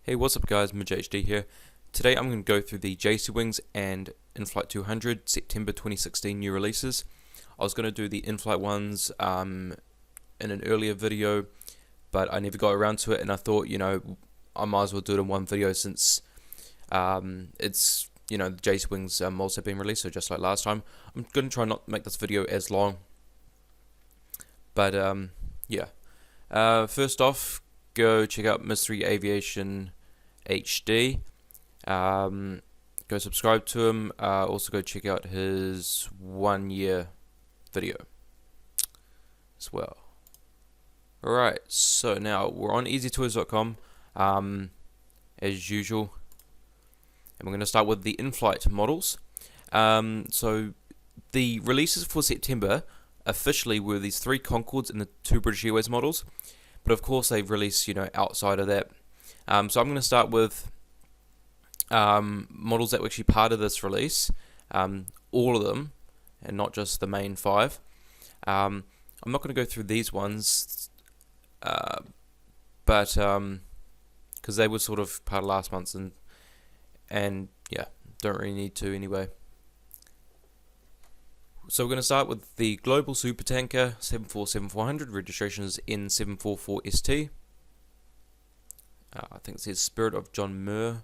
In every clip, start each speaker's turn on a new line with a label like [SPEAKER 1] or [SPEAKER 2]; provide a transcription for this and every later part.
[SPEAKER 1] Hey, what's up guys, MidHD here. Today I'm going to go through the JC Wings and Inflight 200 September 2016 new releases. I was going to do the Inflight ones in an earlier video, but I never got around to it, and I thought, I might as well do it in one video since it's, the JC Wings mods have been released, so just like last time. I'm going to try not to make this video as long, but yeah. First off, go check out Mystery Aviation HD. Go subscribe to him. Also go check out his 1 year video as well. Alright, so now we're on easytours.com as usual, and we're going to start with the Inflight models. So the releases for September officially were these 3 Concords and the 2 British Airways models, but of course they've released outside of that. So I'm going to start with models that were actually part of this release, all of them, and not just the main 5. I'm not going to go through these ones, but because they were sort of part of last month's, and yeah, don't really need to anyway. So we're going to start with the Global Supertanker 747-400, registration is N744ST. I think it says Spirit of John Muir.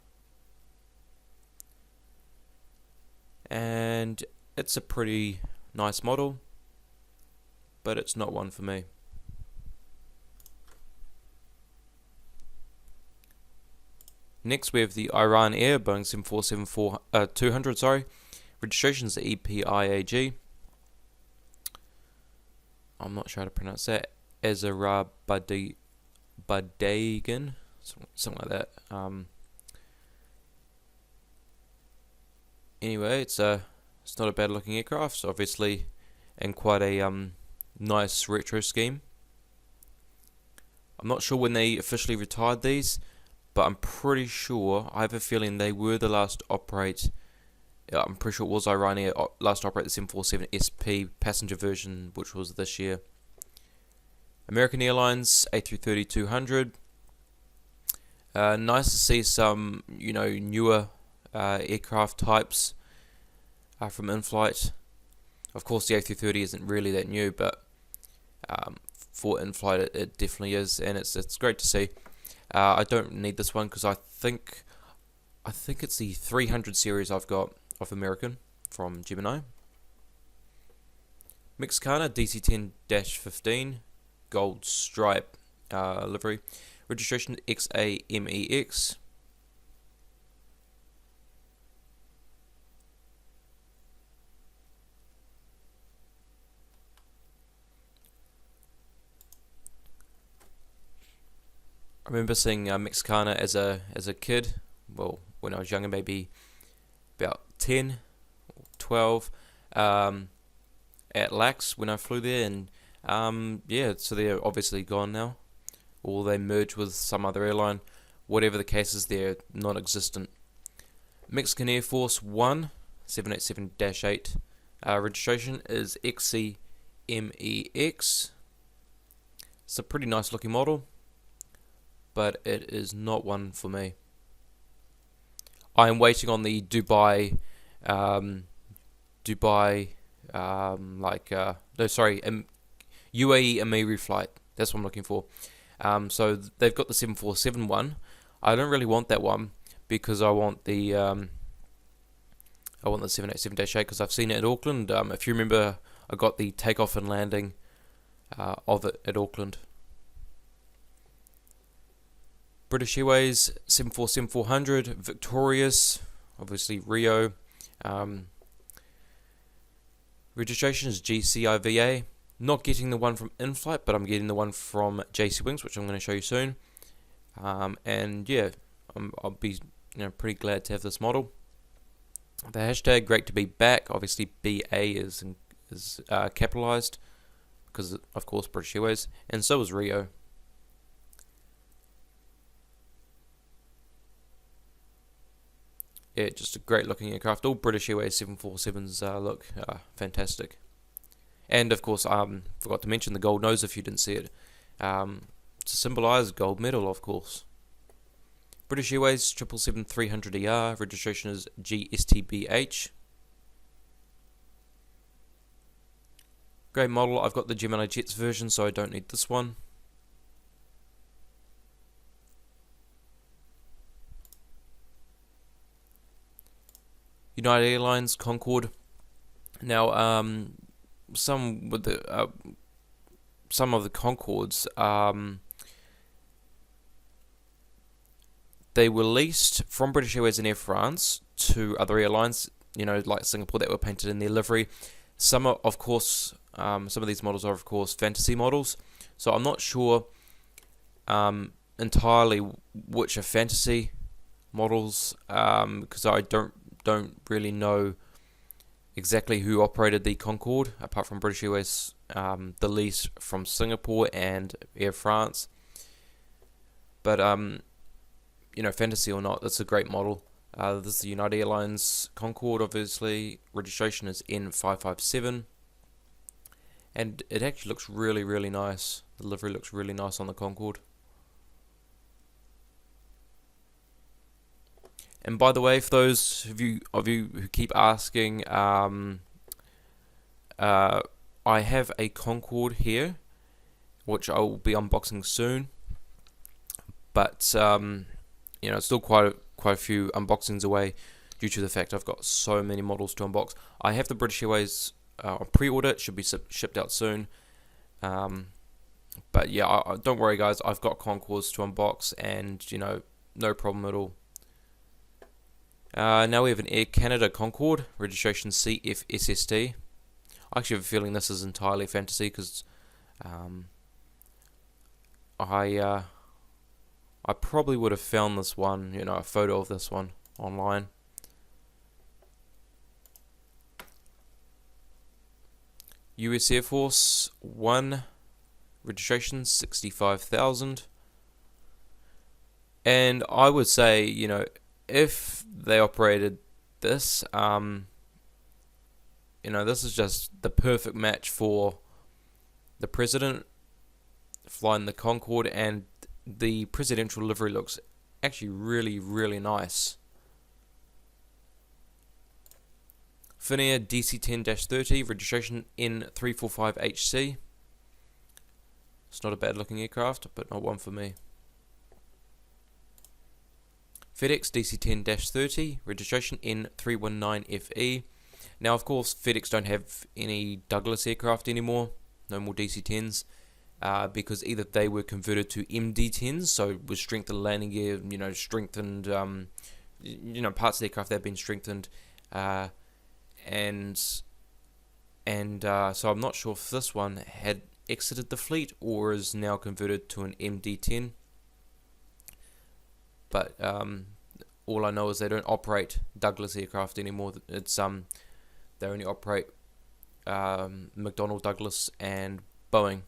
[SPEAKER 1] And it's a pretty nice model, but it's not one for me. Next we have the Iran Air Boeing 747-200, registration is EPIAG. I'm not sure how to pronounce that. Azerabadagan, something like that. Anyway, it's not a bad looking aircraft, so obviously, and quite a nice retro scheme. I'm not sure when they officially retired these, but I'm pretty sure, I have a feeling they were the last to operate. I'm pretty sure it was Iran Air last to operate the 747 SP passenger version, which was this year. American Airlines A330-200. Nice to see some, newer aircraft types from Inflight. Of course, the A330 isn't really that new, but for Inflight, it definitely is, and it's great to see. I don't need this one because I think it's the 300 series I've got of American from Gemini. Mexicana DC-10-15 gold stripe livery, registration XAMEX. I remember seeing Mexicana as a kid. Well, when I was younger, maybe about 10, 12, at LAX when I flew there, and yeah, so they're obviously gone now, or they merged with some other airline. Whatever the case is, they're non-existent. Mexican Air Force 1 787-8, registration is XCMEX. It's a pretty nice looking model, but it is not one for me. I am waiting on the UAE Emiri flight. That's what I'm looking for. So they've got the 747 one. I don't really want that one because I want the 787-8 because I've seen it at Auckland. If you remember, I got the takeoff and landing of it at Auckland. British Airways 747-400, Victorious, obviously Rio. Registration is GCIVA. Not getting the one from Inflight, but I'm getting the one from JC Wings, which I'm going to show you soon. And yeah, I'll be pretty glad to have this model. The hashtag great to be back. Obviously BA is capitalized because of course British Airways, and so is Rio. Yeah, just a great looking aircraft. All British Airways 747s look fantastic. And of course, forgot to mention the gold nose if you didn't see it. To symbolise gold medal, of course. British Airways 777-300ER, registration is GSTBH. Great model. I've got the Gemini Jets version, so I don't need this one. United Airlines Concorde. Now, some of the Concordes, they were leased from British Airways and Air France to other airlines, like Singapore, that were painted in their livery. Some are, of course, some of these models are, of course, fantasy models. So I'm not sure entirely which are fantasy models, because I don't really know exactly who operated the Concorde, apart from British Airways, the lease from Singapore and Air France. But fantasy or not, that's a great model. This is the United Airlines Concorde, obviously. Registration is N557. And it actually looks really, really nice. The livery looks really nice on the Concorde. And by the way, for those of you who keep asking, I have a Concorde here, which I will be unboxing soon. But it's still quite a few unboxings away due to the fact I've got so many models to unbox. I have the British Airways on pre-order. It should be shipped out soon. But yeah, don't worry guys, I've got Concordes to unbox, and no problem at all. Now we have an Air Canada Concorde, registration CFSST. I actually have a feeling this is entirely fantasy, because I probably would have found this one, a photo of this one online. US Air Force 1, registration 65,000. And I would say, if they operated this, this is just the perfect match for the president flying the Concorde, and the presidential livery looks actually really, really nice. Finnair DC-10-30, registration N345HC. It's not a bad looking aircraft, but not one for me. FedEx DC-10-30, registration N319FE. Now, of course, FedEx don't have any Douglas aircraft anymore, no more DC-10s, because either they were converted to MD-10s, so with strengthened landing gear, strengthened, parts of the aircraft that have been strengthened, and so I'm not sure if this one had exited the fleet or is now converted to an MD-10. But all I know is they don't operate Douglas aircraft anymore. It's they only operate McDonnell Douglas and Boeing.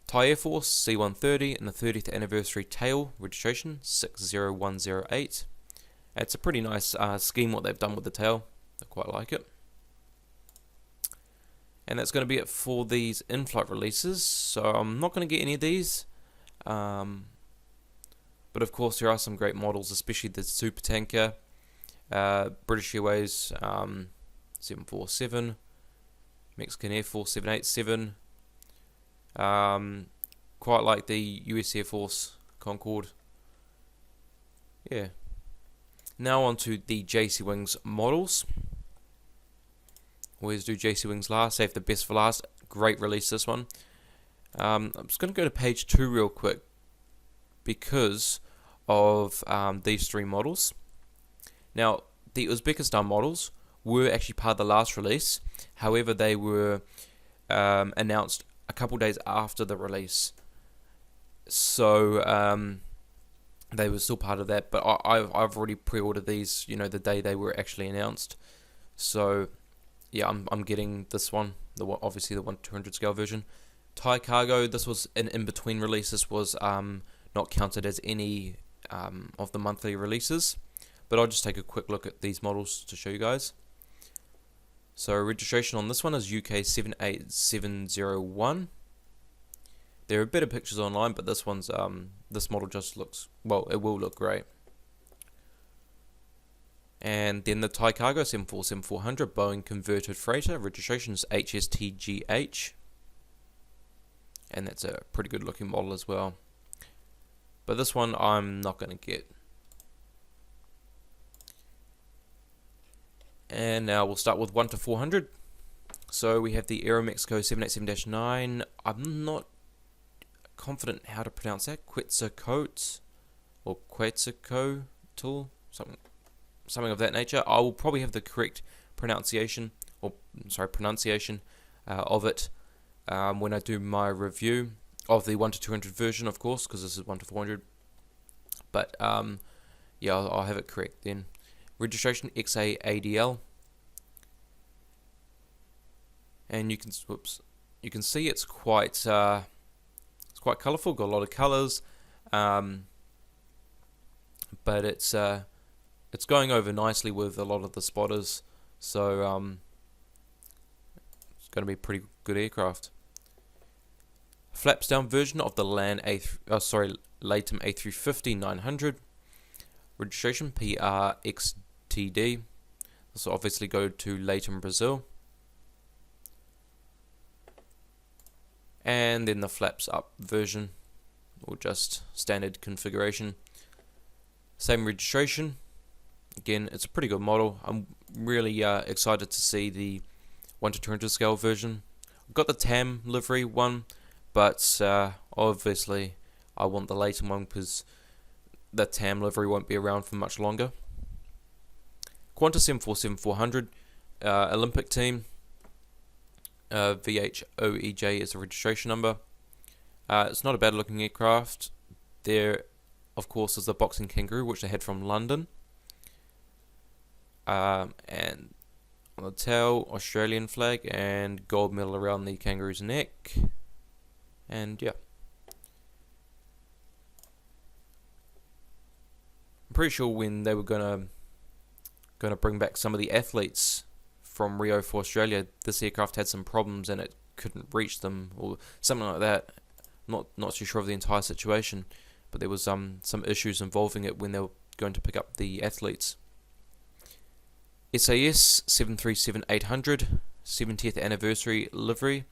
[SPEAKER 1] Thai Air Force C-130 and the 30th anniversary tail, registration 60108. It's a pretty nice scheme what they've done with the tail. I quite like it. And that's going to be it for these in-flight releases. So I'm not going to get any of these. But of course there are some great models, especially the super tanker, British Airways 747, Mexican Air Force 787. Quite like the US Air Force Concorde. Yeah. Now on to the JC Wings models. Always do JC Wings last, save the best for last. Great release, this one. I'm just going to go to page 2 real quick because of these three models. Now, the Uzbekistan models were actually part of the last release. However, they were announced a couple days after the release. So, they were still part of that, but I've already pre-ordered these, the day they were actually announced. So, yeah, I'm getting this one, obviously the 1/200 scale version. Thai Cargo, this was an in-between release. This was not counted as any of the monthly releases, but I'll just take a quick look at these models to show you guys. So registration on this one is UK 78701. There are better pictures online, but this this model just looks, well, it will look great. And then the Thai Cargo 747-400 Boeing converted freighter, registration is HSTGH, and that's a pretty good looking model as well. But this one I'm not going to get. And now we'll start with 1 to 400. So we have the Aeromexico 787-9. I'm not confident how to pronounce that. Quetzacoatl or Quetzacoatl, something of that nature. I will probably have the correct pronunciation of it when I do my review of the 1 to 200 version, of course, because this is 1 to 400. But yeah, I'll have it correct then. Registration XAADL, and you can see it's quite colourful, got a lot of colours, but it's going over nicely with a lot of the spotters, so it's going to be a pretty good aircraft. Flaps down version of the Latam A350-900, registration PRXTD. This will obviously go to Latam, Brazil. And then the flaps up version, or just standard configuration. Same registration. Again, it's a pretty good model. I'm really excited to see the 1 to 200 scale version. I've got the TAM livery one, but obviously I want the Latam one because the TAM livery won't be around for much longer. Qantas 747-400, Olympic team, VHOEJ is the registration number. It's not a bad looking aircraft. There, of course, is the boxing kangaroo, which they had from London. And on the tail, Australian flag, and gold medal around the kangaroo's neck. And yeah. I'm pretty sure when they were gonna bring back some of the athletes from Rio for Australia, this aircraft had some problems and it couldn't reach them or something like that. Not too sure of the entire situation, but there was some issues involving it when they were going to pick up the athletes. SAS 737-800, 70th anniversary livery,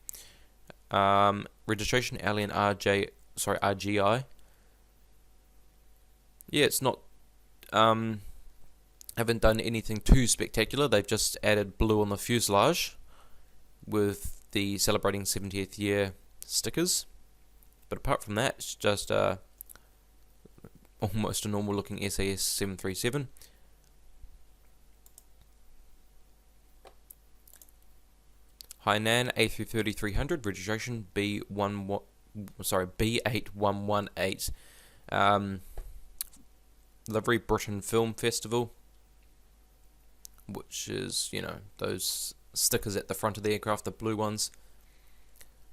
[SPEAKER 1] registration Alien RGI. Yeah, it's not haven't done anything too spectacular. They've just added blue on the fuselage with the celebrating 70th year stickers. But apart from that, it's just almost a normal looking SAS 737. Hainan A330-300, registration B8118. Livery Britain Film Festival, which is, you know, those stickers at the front of the aircraft, the blue ones.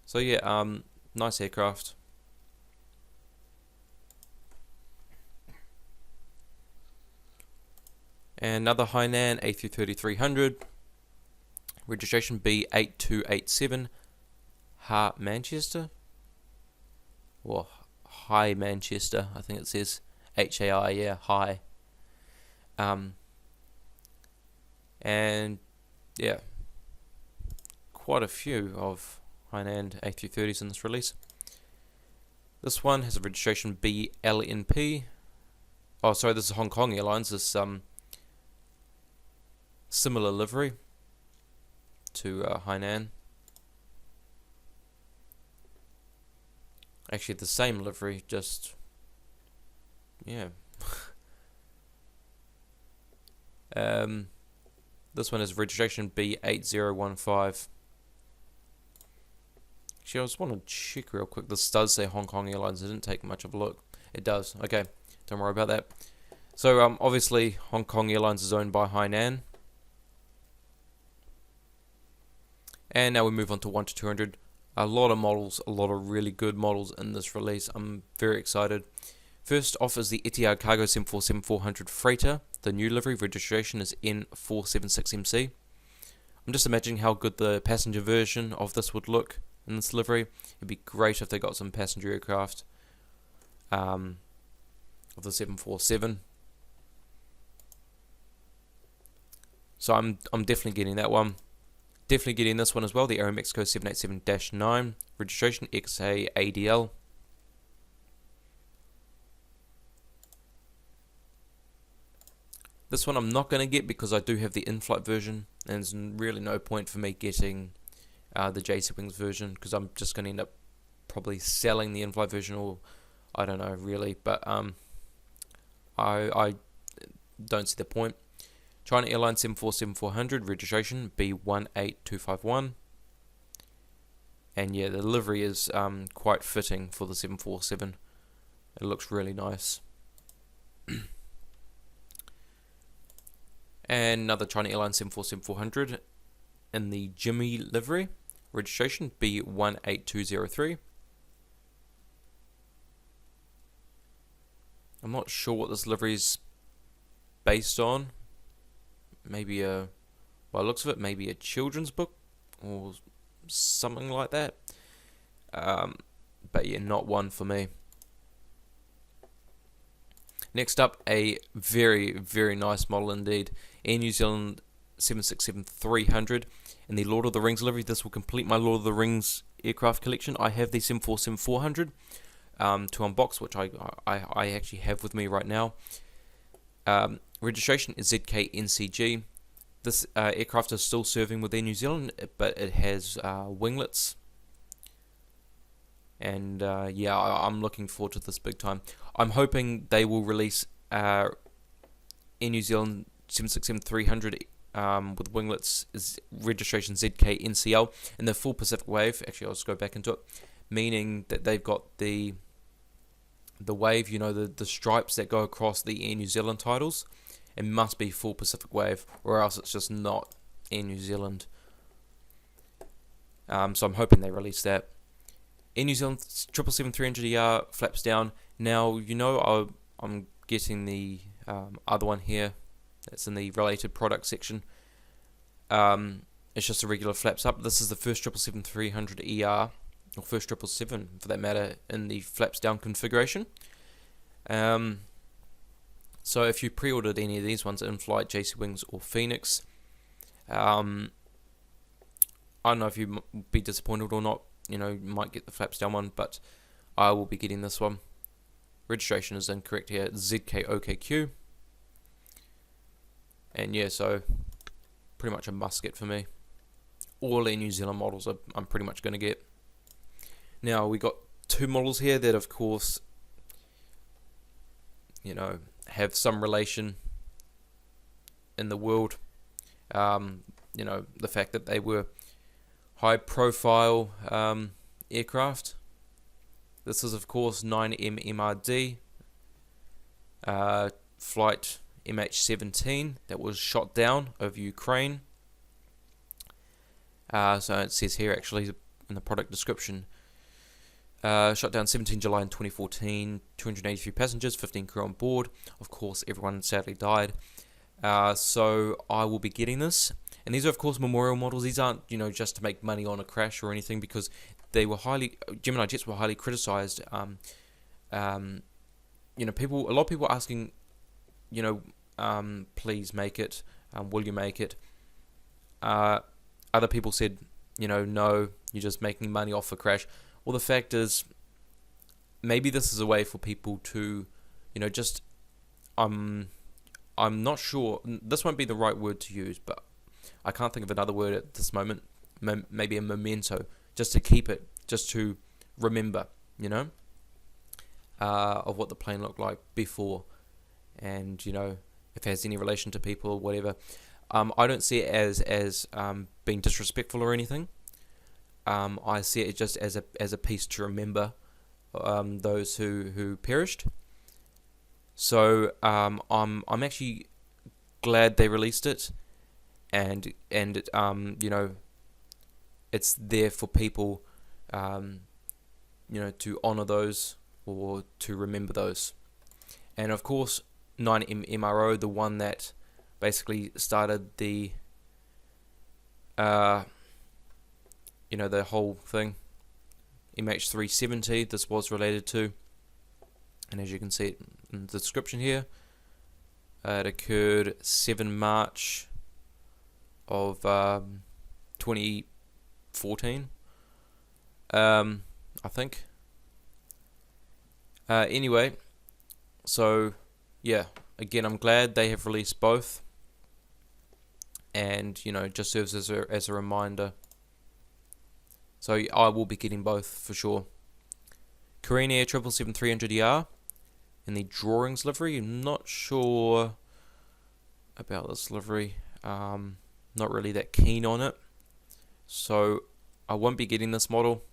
[SPEAKER 1] So yeah, nice aircraft. And another Hainan A330-300, registration B8287, Ha Manchester, or High Manchester, I think it says. HAI, yeah, high. And yeah, quite a few of Hainan A330s in this release. This one has a registration BLNP. Oh, sorry, this is Hong Kong Airlines. This similar livery to Hainan. Actually, the same livery, just yeah. This one is registration B8015. Actually, I just want to check real quick. This does say Hong Kong Airlines. I didn't take much of a look. It does. Okay, don't worry about that. So, obviously, Hong Kong Airlines is owned by Hainan. And now we move on to 1 to 200. A lot of models, a lot of really good models in this release. I'm very excited. First off is the Etihad Cargo 747-400 Freighter. The new livery registration is N476MC. I'm just imagining how good the passenger version of this would look in this livery. It'd be great if they got some passenger aircraft. of the 747. So I'm definitely getting that one. Definitely getting this one as well, the Aeromexico 787-9, registration XAADL. This one I'm not going to get because I do have the Inflight version, and there's really no point for me getting the JC Wings version, because I'm just going to end up probably selling the Inflight version, or I don't know really, but I don't see the point. China Airlines 747-400, registration B18251, and yeah, the livery is quite fitting for the 747. It looks really nice. And another China Airlines 747-400 in the Jimmy livery, registration B18203. I'm not sure what this livery is based on. Maybe by the looks of it, maybe a children's book or something like that. But yeah, not one for me. Next up, a very, very nice model indeed. Air New Zealand 767-300 in the Lord of the Rings livery. This will complete my Lord of the Rings aircraft collection. I have the 747-400 to unbox, which I actually have with me right now. Registration is ZKNCG. This aircraft is still serving with Air New Zealand, but it has winglets. And yeah, I'm looking forward to this big time. I'm hoping they will release Air New Zealand 767-300 with winglets, registration ZKNCL, and the full Pacific Wave. Actually, I'll just go back into it, meaning that they've got the wave, you know, the stripes that go across the Air New Zealand titles. It must be full Pacific Wave, or else it's just not Air New Zealand. So I'm hoping they release that. Air New Zealand 777-300ER flaps down. Now, you know, I'm getting the other one here. That's in the related product section. It's just a regular flaps up. This is the first 777-300ER, or first 777 for that matter, in the flaps down configuration. So if you pre-ordered any of these ones, Inflight, JC Wings, or Phoenix, I don't know if you'd be disappointed or not. You know, you might get the flaps down one, but I will be getting this one. Registration is incorrect here, ZKOKQ. And yeah, so pretty much a must get for me. All Air New Zealand models I'm pretty much going to get. Now, we got two models here that, of course, you know, have some relation in the world. You know, the fact that they were high-profile aircraft. This is, of course, 9M MRD flight MH17 that was shot down over Ukraine. So it says here, actually, in the product description, shot down 17 July in 2014, 283 passengers, 15 crew on board. Of course, everyone sadly died. So I will be getting this. And these are, of course, memorial models. These aren't, you know, just to make money on a crash or anything, because they were Gemini jets were highly criticized. You know, a lot of people are asking, you know, please make it. Will you make it? Other people said, you know, no, you're just making money off a crash. Well, the fact is, maybe this is a way for people to, you know, just, I'm not sure, this won't be the right word to use, but I can't think of another word at this moment, maybe a memento, just to keep it, just to remember, you know, of what the plane looked like before, and, you know, if it has any relation to people or whatever. I don't see it as being disrespectful or anything. I see it just as a piece to remember those who perished. So I'm actually glad they released it, and you know, it's there for people, you know, to honor those or to remember those. And of course, 9M MRO, the one that basically started the you know, the whole thing. MH370, this was related to. and as you can see in the description here, it occurred 7 March of 2014, I think. Anyway, so yeah, again, I'm glad they have released both, and you know, just serves as a reminder. So I will be getting both for sure. Korean Air 777-300ER in the drawings livery. I'm not sure about this livery. Not really that keen on it, so I won't be getting this model.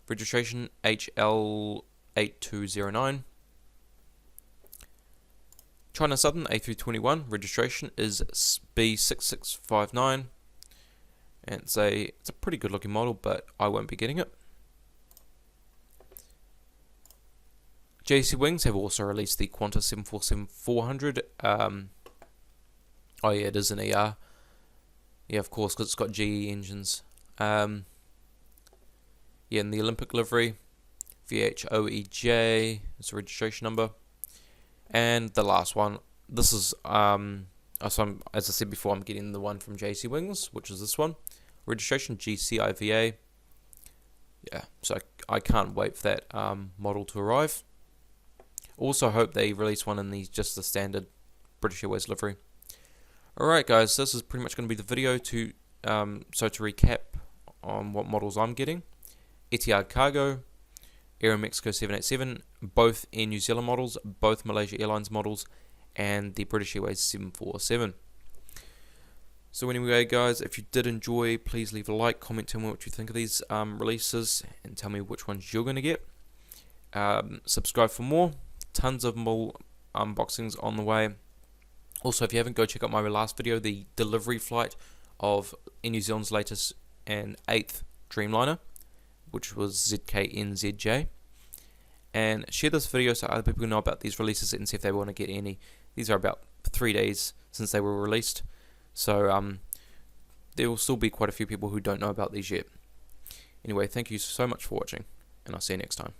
[SPEAKER 1] Registration HL8209. China Southern A321 registration is B6659, and it's a pretty good looking model, but I won't be getting it. JC Wings have also released the Qantas 747-400. Oh yeah, it is an ER. Yeah, of course, because it's got GE engines. Yeah, in the Olympic livery, VHOEJ is the registration number. And the last one, this is, as I said before, I'm getting the one from JC Wings, which is this one. Registration GCIVA. Yeah, so I can't wait for that model to arrive. Also hope they release one in just the standard British Airways livery. Alright guys, this is pretty much going to be the video to recap on what models I'm getting. Etihad Cargo, Aeromexico 787, both Air New Zealand models, both Malaysia Airlines models, and the British Airways 747. So anyway guys, if you did enjoy, please leave a like, comment, tell me what you think of these releases, and tell me which ones you're going to get. Subscribe for more, tons of more unboxings on the way. Also, if you haven't, go check out my last video, the delivery flight of Air New Zealand's latest and 8th Dreamliner, which was ZKNZJ. And share this video so other people know about these releases and see if they want to get any. These are about 3 days since they were released, so there will still be quite a few people who don't know about these yet. Anyway, thank you so much for watching, and I'll see you next time.